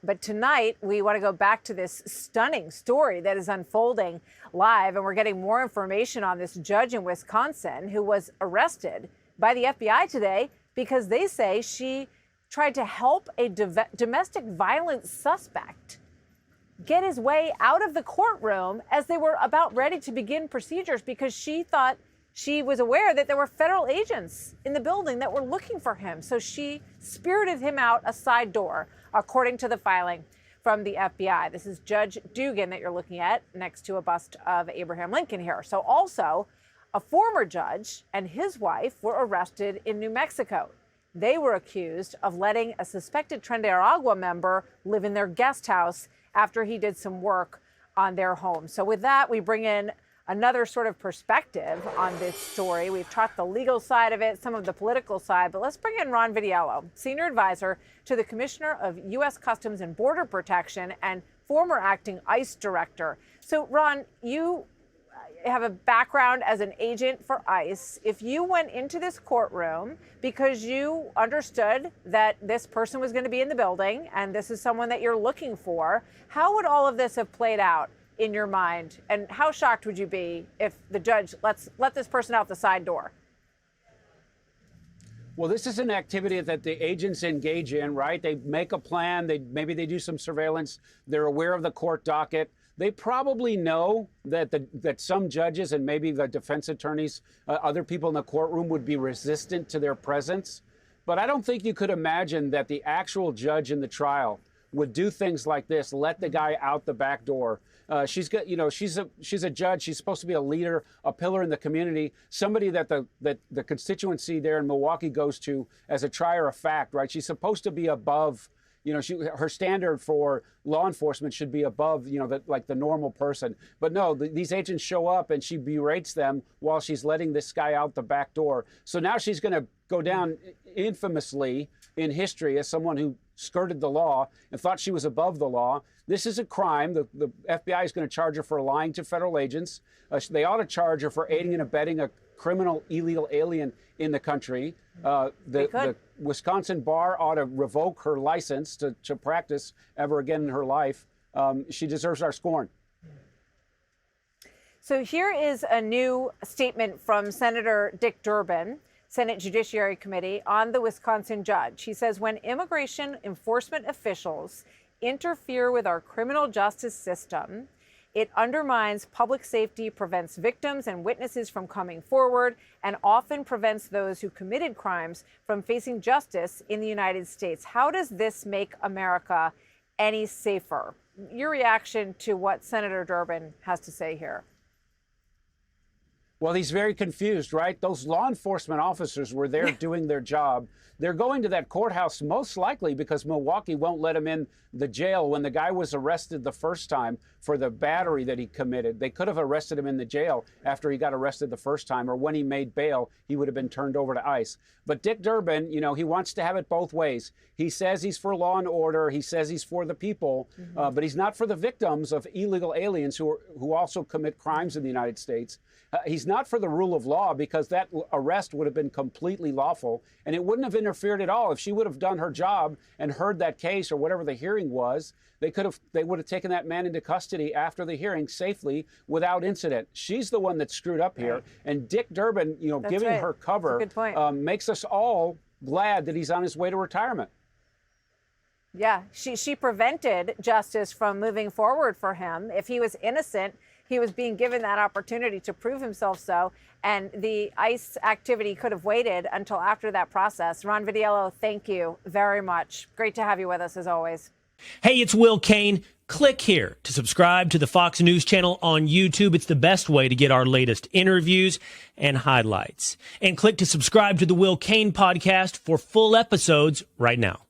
But tonight, we want to go back to this stunning story that is unfolding live. And we're getting more information on this judge in Wisconsin who was arrested by the FBI today because they say she tried to help a domestic violence suspect get his way out of the courtroom as they were about ready to begin procedures because she thought she was aware that there were federal agents in the building that were looking for him. So she spirited him out a side door, according to the filing from the FBI. This is Judge Dugan that you're looking at next to a bust of Abraham Lincoln here. So also a former judge and his wife were arrested in New Mexico. They were accused of letting a suspected Tren de Aragua member live in their guest house after he did some work on their home. So with that, we bring in another sort of perspective on this story. We've talked the legal side of it, some of the political side, but let's bring in Ron Vitiello, senior advisor to the Commissioner of U.S. Customs and Border Protection and former acting ICE director. So, Ron, you have a background as an agent for ICE. If you went into this courtroom because you understood that this person was going to be in the building and this is someone that you're looking for, how would all of this have played out in your mind? And how shocked would you be if the judge let this person out the side door? Well, this is an activity that the agents engage in, right? They make a plan. Maybe they do some surveillance. They're aware of the court docket. They probably know that some judges and maybe the defense attorneys, other people in the courtroom would be resistant to their presence. But I don't think you could imagine that the actual judge in the trial would do things like this, let the guy out the back door. She's a judge. She's supposed to be a leader, a pillar in the community, somebody that the constituency there in Milwaukee goes to as a trier of fact, right? She's supposed to be above. Her standard for law enforcement should be above, the normal person. But no, these agents show up and she berates them while she's letting this guy out the back door. So now she's going to go down infamously in history as someone who skirted the law and thought she was above the law. This is a crime. The FBI is going to charge her for lying to federal agents. They ought to charge her for aiding and abetting a criminal illegal alien in the country. The Wisconsin bar ought to revoke her license to practice ever again in her life. She deserves our scorn. So here is a new statement from Senator Dick Durbin, Senate Judiciary Committee, on the Wisconsin judge. He says, when immigration enforcement officials interfere with our criminal justice system, it undermines public safety, prevents victims and witnesses from coming forward, and often prevents those who committed crimes from facing justice in the United States. How does this make America any safer? Your reaction to what Senator Durbin has to say here? Well, he's very confused, right? Those law enforcement officers were there doing their job. They're going to that courthouse most likely because Milwaukee won't let him in the jail when the guy was arrested the first time for the battery that he committed. They could have arrested him in the jail after he got arrested the first time, or when he made bail, he would have been turned over to ICE. But Dick Durbin, he wants to have it both ways. He says he's for law and order. He says he's for the people, but he's not for the victims of illegal aliens who also commit crimes in the United States. He's not for the rule of law because that arrest would have been completely lawful and it wouldn't have interfered at all. If she would have done her job and heard that case or whatever the hearing was, they would have taken that man into custody after the hearing safely without incident. She's the one that screwed up here. Right. And Dick Durbin, giving her cover makes us all glad that he's on his way to retirement. Yeah, she prevented justice from moving forward for him. If he was innocent, he was being given that opportunity to prove himself so. And the ICE activity could have waited until after that process. Ron Vitiello, thank you very much. Great to have you with us as always. Hey, it's Will Kane. Click here to subscribe to the Fox News channel on YouTube. It's the best way to get our latest interviews and highlights. And click to subscribe to the Will Kane podcast for full episodes right now.